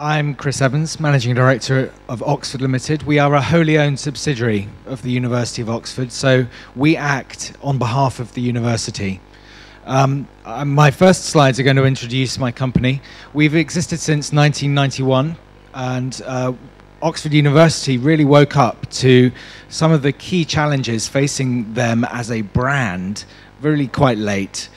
I'm Chris Evans, Managing Director of Oxford Limited. We are a wholly owned subsidiary of the University of Oxford, so we act on behalf of the university. My first slides are going to introduce my company. We've existed since 1991, and Oxford University really woke up to some of the key challenges facing them as a brand really quite late.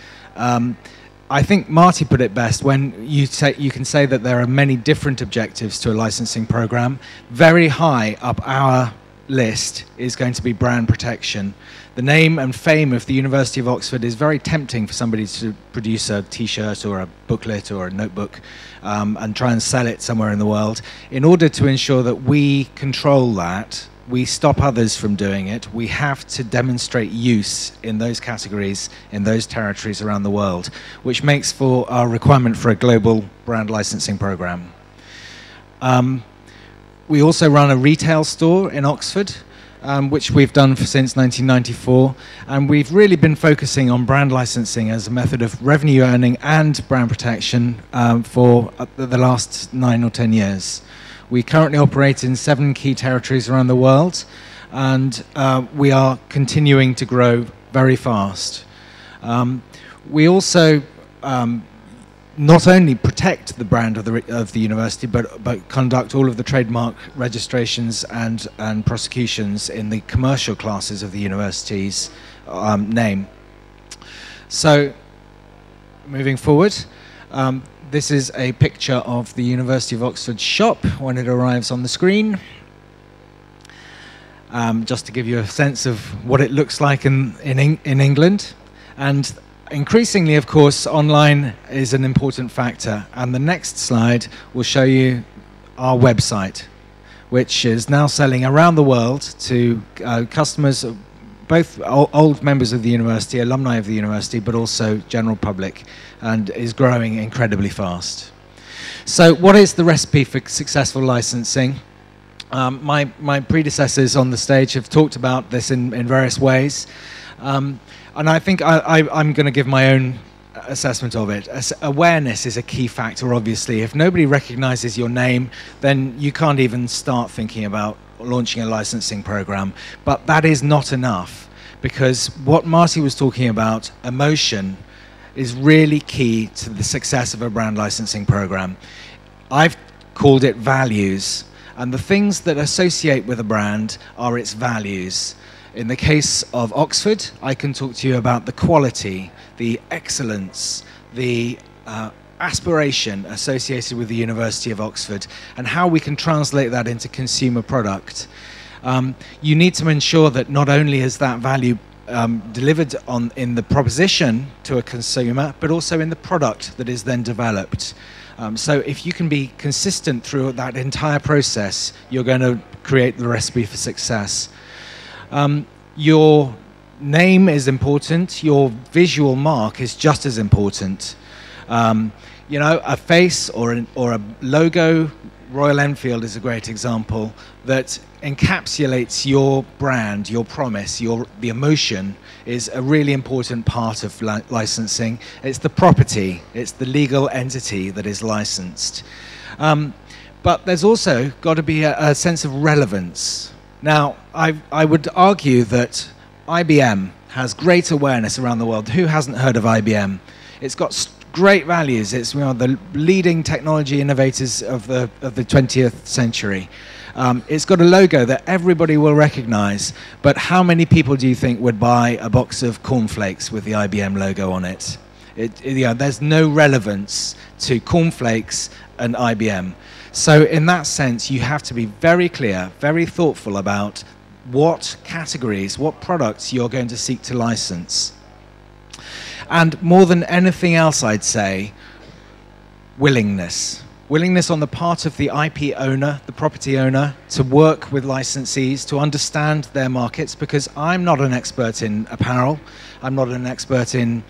I think Marty put it best when you can say that there are many different objectives to a licensing program. Very high up our list is going to be brand protection. The name and fame of the University of Oxford is very tempting for somebody to produce a t-shirt or a booklet or a notebook and try and sell it somewhere in the world. In order to ensure that we control that, we stop others from doing it, we have to demonstrate use in those categories, in those territories around the world, which makes for our requirement for a global brand licensing program. We also run a retail store in Oxford, which we've done since 1994, and we've really been focusing on brand licensing as a method of revenue earning and brand protection for the last 9 or 10 years. We currently operate in 7 key territories around the world, and we are continuing to grow very fast. We also not only protect the brand of the university, but conduct all of the trademark registrations and prosecutions in the commercial classes of the university's name. So, moving forward. This is a picture of the University of Oxford shop when it arrives on the screen. Just to give you a sense of what it looks like in England. And increasingly, of course, online is an important factor. And the next slide will show you our website, which is now selling around the world to customers, both old members of the university, alumni of the university, but also general public, and is growing incredibly fast. So what is the recipe for successful licensing? My predecessors on the stage have talked about this in various ways, and I think I'm going to give my own assessment of it. Awareness is a key factor, obviously. If nobody recognizes your name, then you can't even start thinking about launching a licensing program. But that is not enough, because what Marty was talking about, emotion, is really key to the success of a brand licensing program. I've called it values, and the things that associate with a brand are its values. In the case of Oxford, I can talk to you about the quality, the excellence, the aspiration associated with the University of Oxford, and how we can translate that into consumer product. You need to ensure that not only is that value delivered in the proposition to a consumer, but also in the product that is then developed. So if you can be consistent through that entire process, you're going to create the recipe for success. Your name is important. Your visual mark is just as important. You know, a face or a logo. Royal Enfield is a great example that encapsulates your brand, your promise, the emotion is a really important part of licensing. It's the property, it's the legal entity that is licensed. But there's also got to be a sense of relevance. Now, I would argue that IBM has great awareness around the world. Who hasn't heard of IBM? It's got great values. It's one of the leading technology innovators of the 20th century. It's got a logo that everybody will recognize, but how many people do you think would buy a box of cornflakes with the IBM logo on it? There's no relevance to cornflakes and IBM. So in that sense, you have to be very clear, very thoughtful about what categories, what products you're going to seek to license. And more than anything else, I'd say, willingness. Willingness on the part of the IP owner, the property owner, to work with licensees, to understand their markets, because I'm not an expert in apparel, I'm not an expert in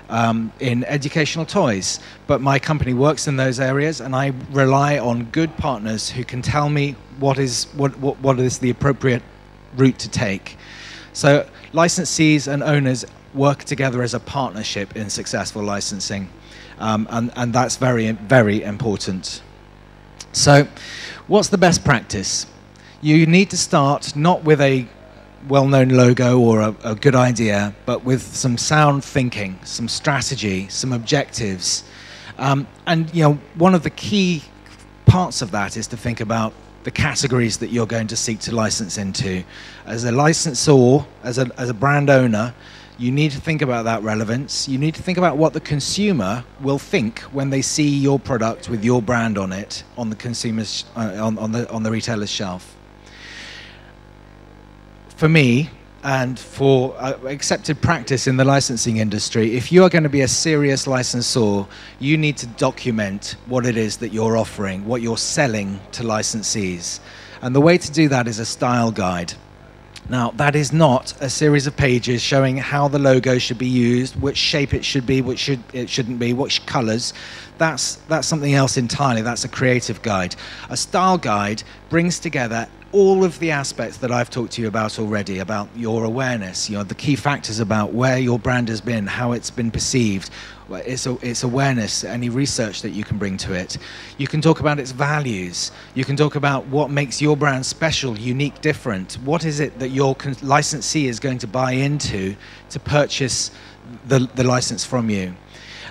educational toys, but my company works in those areas, and I rely on good partners who can tell me what is the appropriate route to take. So licensees and owners work together as a partnership in successful licensing, and that's very, very important. So what's the best practice? You need to start not with a well-known logo or a good idea, but with some sound thinking, some strategy, some objectives. And one of the key parts of that is to think about the categories that you're going to seek to license into. As a licensor, as a brand owner, you need to think about that relevance. You need to think about what the consumer will think when they see your product with your brand on it on the consumer's on the retailer's shelf. For me, and for accepted practice in the licensing industry, if you are going to be a serious licensor, you need to document what it is that you're offering, what you're selling to licensees. And the way to do that is a style guide. Now, that is not a series of pages showing how the logo should be used, which shape it should be, which it shouldn't be, which colors. That's something else entirely. That's a creative guide. A style guide brings together all of the aspects that I've talked to you about already, about your awareness, the key factors about where your brand has been, how it's been perceived, its awareness, any research that you can bring to it. You can talk about its values. You can talk about what makes your brand special, unique, different. What is it that your licensee is going to buy into to purchase the license from you?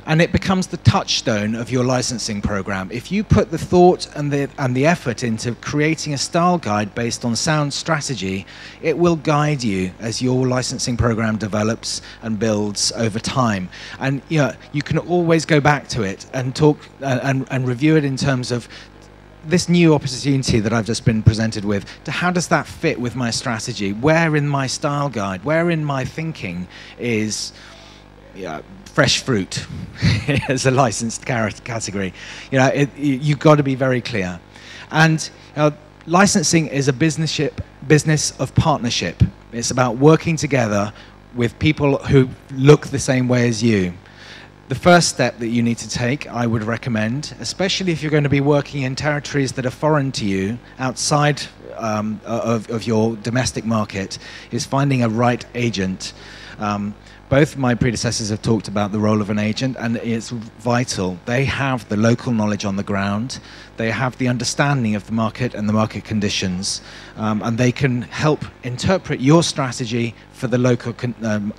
And it becomes the touchstone of your licensing program. If you put the thought and the effort into creating a style guide based on sound strategy, it will guide you as your licensing program develops and builds over time. And you can always go back to it and talk and review it in terms of this new opportunity that I've just been presented with. How does that fit with my strategy? Where in my style guide, where in my thinking is fresh fruit as a licensed category? You've got to be very clear. And licensing is a business of partnership. It's about working together with people who look the same way as you. The first step that you need to take, I would recommend, especially if you're going to be working in territories that are foreign to you, outside of your domestic market, is finding a right agent. Both my predecessors have talked about the role of an agent, and it's vital. They have the local knowledge on the ground. They have the understanding of the market and the market conditions, and they can help interpret your strategy for the local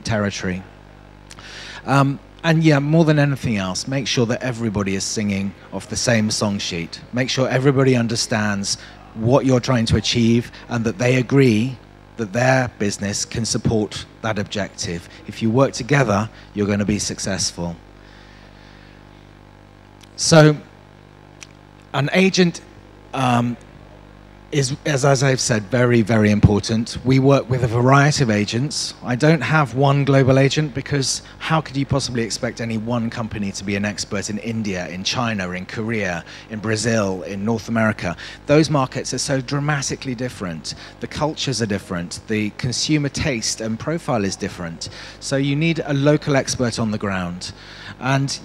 territory. And more than anything else, make sure that everybody is singing off the same song sheet. Make sure everybody understands what you're trying to achieve and that they agree that their business can support that objective. If you work together, you're going to be successful. So an agent is, as I've said, very, very important. We work with a variety of agents. I don't have one global agent, because how could you possibly expect any one company to be an expert in India, in China, in Korea, in Brazil, in North America? Those markets are so dramatically different. The cultures are different. The consumer taste and profile is different. So you need a local expert on the ground. And,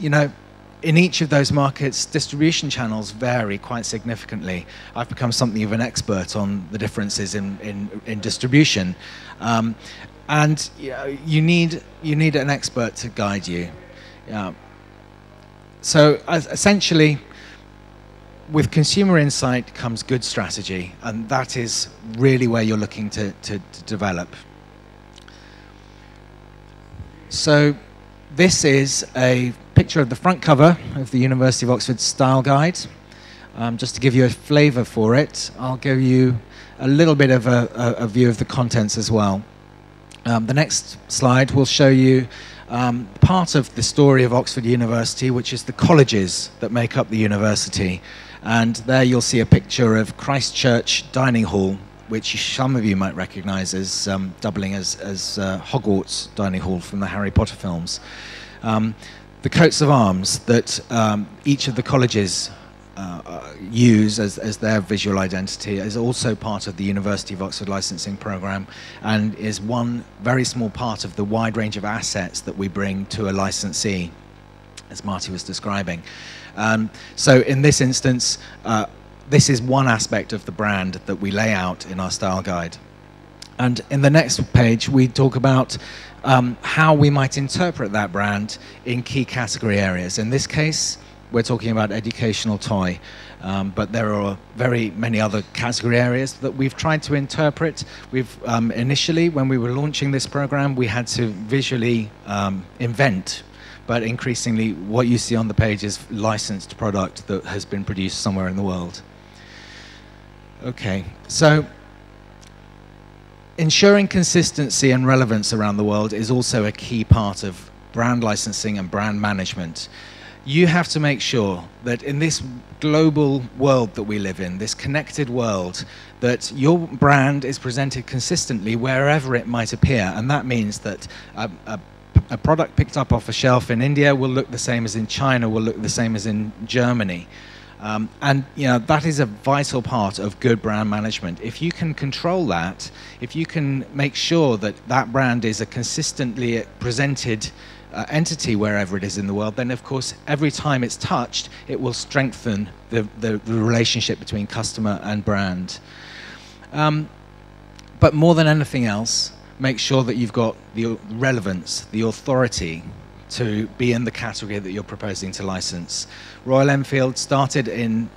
in each of those markets, distribution channels vary quite significantly. I've become something of an expert on the differences in distribution. And you need an expert to guide you. So essentially, with consumer insight comes good strategy, and that is really where you're looking to develop. So this is a picture of the front cover of the University of Oxford Style Guide. Just to give you a flavour for it, I'll give you a little bit of a view of the contents as well. The next slide will show you part of the story of Oxford University, which is the colleges that make up the university. And there you'll see a picture of Christ Church Dining Hall, which some of you might recognise as doubling as Hogwarts Dining Hall from the Harry Potter films. The coats of arms that each of the colleges use as their visual identity is also part of the University of Oxford licensing program, and is one very small part of the wide range of assets that we bring to a licensee, as Marty was describing. So in this instance, this is one aspect of the brand that we lay out in our style guide. And in the next page, we talk about how we might interpret that brand in key category areas. In this case, we're talking about educational toy. But there are very many other category areas that we've tried to interpret. We've initially, when we were launching this program, we had to visually invent, but increasingly what you see on the page is licensed product that has been produced somewhere in the world. Okay, so ensuring consistency and relevance around the world is also a key part of brand licensing and brand management. You have to make sure that in this global world that we live in, this connected world, that your brand is presented consistently wherever it might appear. And that means that a product picked up off a shelf in India will look the same as in China, will look the same as in Germany. And that is a vital part of good brand management. If you can control that, if you can make sure that that brand is a consistently presented entity wherever it is in the world, then of course every time it's touched, it will strengthen the relationship between customer and brand. But more than anything else, make sure that you've got the relevance, the authority to be in the category that you're proposing to license. Royal Enfield started in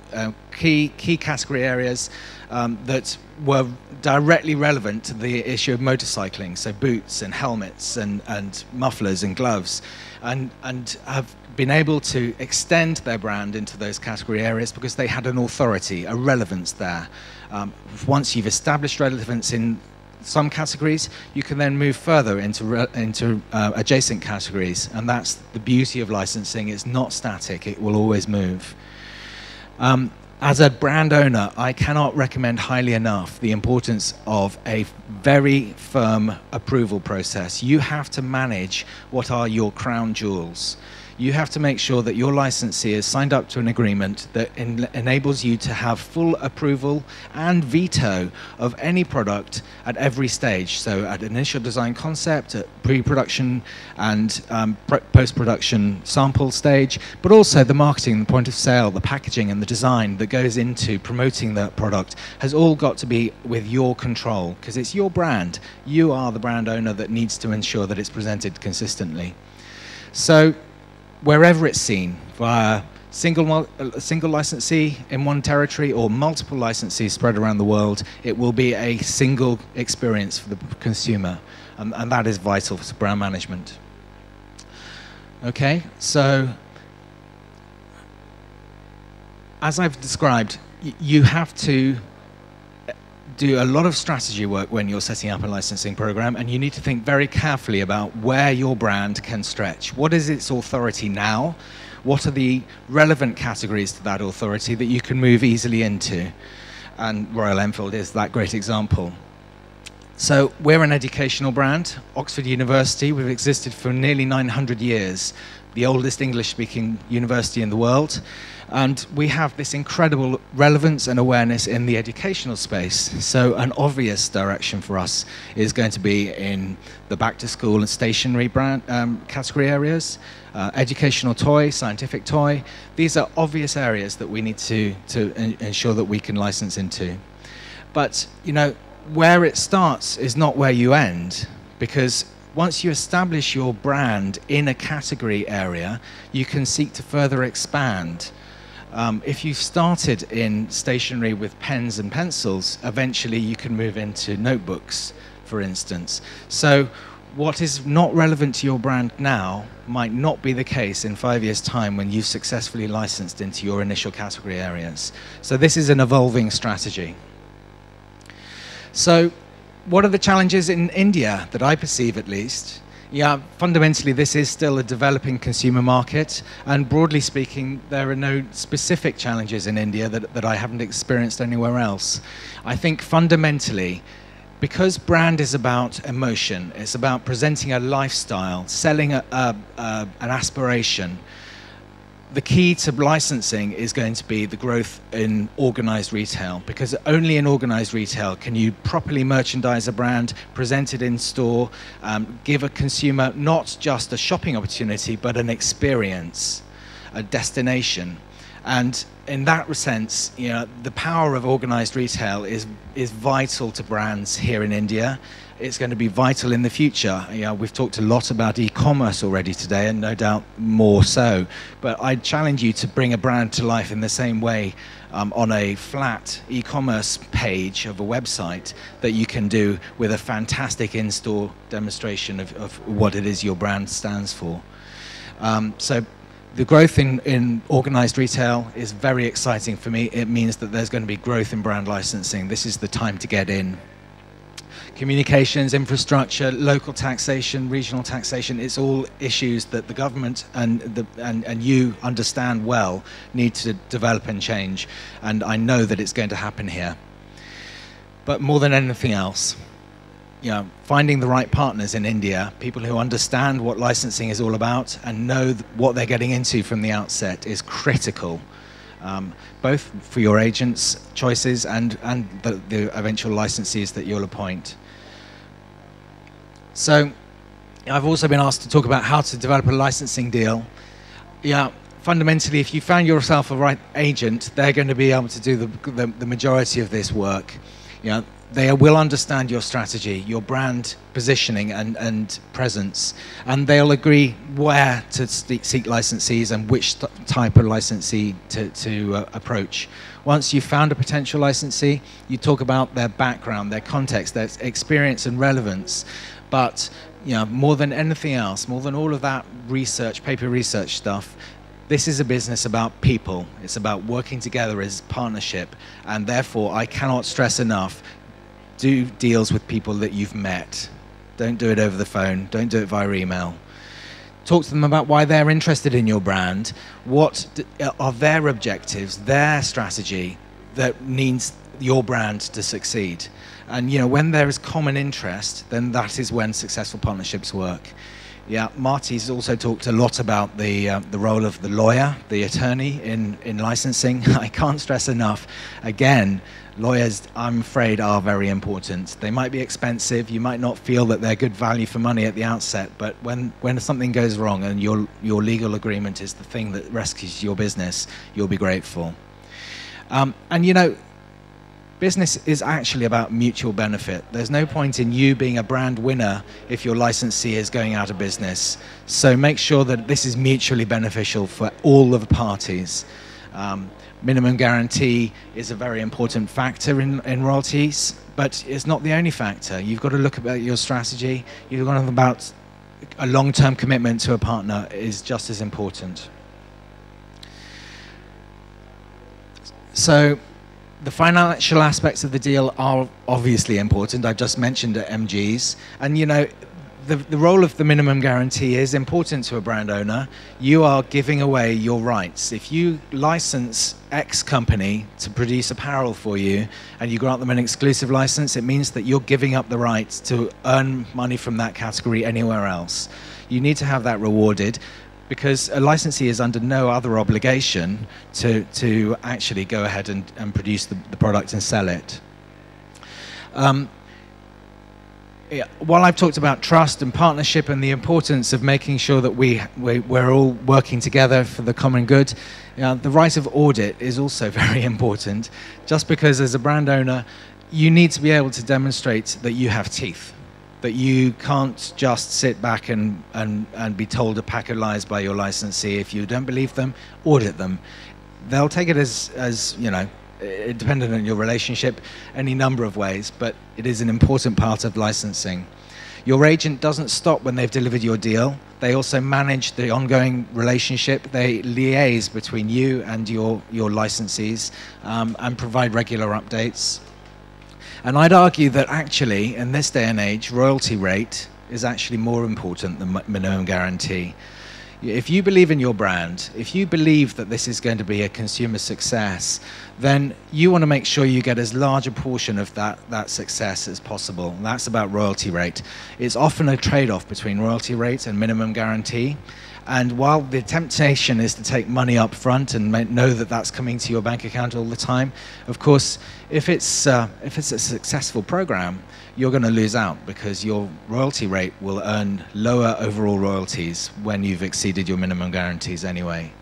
key category areas that were directly relevant to the issue of motorcycling, so boots and helmets and mufflers and gloves, and have been able to extend their brand into those category areas because they had an authority, a relevance there. Once you've established relevance in some categories, you can then move further into adjacent categories, and that's the beauty of licensing. It's not static, it will always move. As a brand owner, I cannot recommend highly enough the importance of a very firm approval process. You have to manage what are your crown jewels. You have to make sure that your licensee is signed up to an agreement that enables you to have full approval and veto of any product at every stage. So at initial design concept, at pre-production and post-production sample stage, but also the marketing, the point of sale, the packaging and the design that goes into promoting that product has all got to be with your control, because it's your brand. You are the brand owner that needs to ensure that it's presented consistently. So wherever it's seen, via a single licensee in one territory or multiple licensees spread around the world, it will be a single experience for the consumer, and that is vital for brand management. Okay, so as I've described, you have to do a lot of strategy work when you're setting up a licensing program, and you need to think very carefully about where your brand can stretch. What is its authority now? What are the relevant categories to that authority that you can move easily into? And Royal Enfield is that great example. So we're an educational brand, Oxford University. We've existed for nearly 900 years, the oldest English-speaking university in the world. And we have this incredible relevance and awareness in the educational space. So an obvious direction for us is going to be in the back-to-school and stationery brand category areas, educational toy, scientific toy. These are obvious areas that we need to ensure that we can license into. But where it starts is not where you end, because once you establish your brand in a category area, you can seek to further expand. If you've started in stationery with pens and pencils, eventually you can move into notebooks, for instance. So what is not relevant to your brand now might not be the case in 5 years' time when you've successfully licensed into your initial category areas. So this is an evolving strategy. So what are the challenges in India that I perceive, at least? Yeah, fundamentally, this is still a developing consumer market, and broadly speaking, there are no specific challenges in India that I haven't experienced anywhere else. I think fundamentally, because brand is about emotion, it's about presenting a lifestyle, selling an aspiration. The key to licensing is going to be the growth in organized retail, because only in organized retail can you properly merchandise a brand, present it in store, give a consumer not just a shopping opportunity, but an experience, a destination. And in that sense, you know, the power of organized retail is vital to brands here in India. It's going to be vital in the future. You know, we've talked a lot about e-commerce already today, and no doubt more so. But I challenge you to bring a brand to life in the same way on a flat e-commerce page of a website that you can do with a fantastic in-store demonstration of what it is your brand stands for. So the growth in organized retail is very exciting for me. It means that there's going to be growth in brand licensing. This is the time to get in. Communications, infrastructure, local taxation, regional taxation, it's all issues that the government and you understand well need to develop and change. And I know that it's going to happen here. But more than anything else, you know, finding the right partners in India, people who understand what licensing is all about and know what they're getting into from the outset is critical. Both for your agents' choices and the eventual licensees that you'll appoint. So I've also been asked to talk about how to develop a licensing deal. Yeah, fundamentally, if you found yourself a right agent, they're going to be able to do the majority of this work. You know, they will understand your strategy, your brand positioning and presence, and they'll agree where to seek licensees and which type of licensee to approach. Once you've found a potential licensee, you talk about their background, their context, their experience and relevance. But you know, more than anything else, more than all of that research, paper research stuff, this is a business about people. It's about working together as partnership, and therefore I cannot stress enough, do deals with people that you've met. Don't do it over the phone, don't do it via email. Talk to them about why they're interested in your brand, what are their objectives, their strategy that needs your brand to succeed. And you know, when there is common interest, then that is when successful partnerships work. Yeah, Marty's also talked a lot about the role of the lawyer, the attorney in licensing. I can't stress enough, again, lawyers, I'm afraid, are very important. They might be expensive, you might not feel that they're good value for money at the outset, but when something goes wrong and your legal agreement is the thing that rescues your business, you'll be grateful. And you know, business is actually about mutual benefit. There's no point in you being a brand winner if your licensee is going out of business. So make sure that this is mutually beneficial for all of the parties. Minimum guarantee is a very important factor in royalties, but it's not the only factor. You've got to look at your strategy. You've got to think about a long-term commitment to a partner is just as important. So the financial aspects of the deal are obviously important. I've just mentioned MGs. And you know, the role of the minimum guarantee is important to a brand owner. You are giving away your rights. If you license X company to produce apparel for you and you grant them an exclusive license, it means that you're giving up the right to earn money from that category anywhere else. You need to have that rewarded, because a licensee is under no other obligation to actually go ahead and produce the product and sell it. Yeah, while I've talked about trust and partnership and the importance of making sure that we're all working together for the common good, you know, the right of audit is also very important. Just because as a brand owner, you need to be able to demonstrate that you have teeth, that you can't just sit back and be told a pack of lies by your licensee. If you don't believe them, audit them. They'll take it as you know, dependent on your relationship, any number of ways, but it is an important part of licensing. Your agent doesn't stop when they've delivered your deal. They also manage the ongoing relationship. They liaise between you and your licensees and provide regular updates. And I'd argue that actually, in this day and age, royalty rate is actually more important than minimum guarantee. If you believe in your brand, if you believe that this is going to be a consumer success, then you want to make sure you get as large a portion of that success as possible. And that's about royalty rate. It's often a trade-off between royalty rate and minimum guarantee. And while the temptation is to take money up front and know that that's coming to your bank account all the time, of course, if it's a successful program, you're going to lose out because your royalty rate will earn lower overall royalties when you've exceeded your minimum guarantees anyway.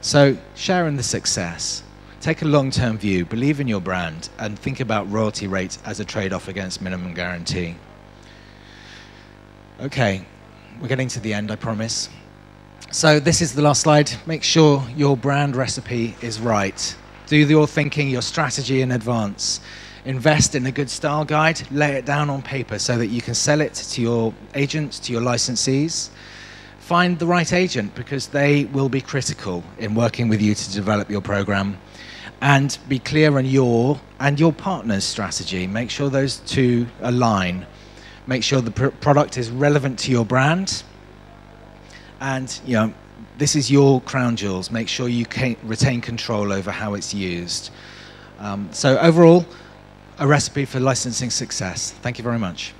So share in the success. Take a long-term view, believe in your brand, and think about royalty rates as a trade-off against minimum guarantee. Okay, we're getting to the end, I promise. So this is the last slide. Make sure your brand recipe is right. Do your thinking, your strategy in advance. Invest in a good style guide, lay it down on paper so that you can sell it to your agents, to your licensees. Find the right agent because they will be critical in working with you to develop your program. And be clear on your and your partner's strategy. Make sure those two align. Make sure the product is relevant to your brand. And this is your crown jewels. Make sure you retain control over how it's used. So overall, a recipe for licensing success. Thank you very much.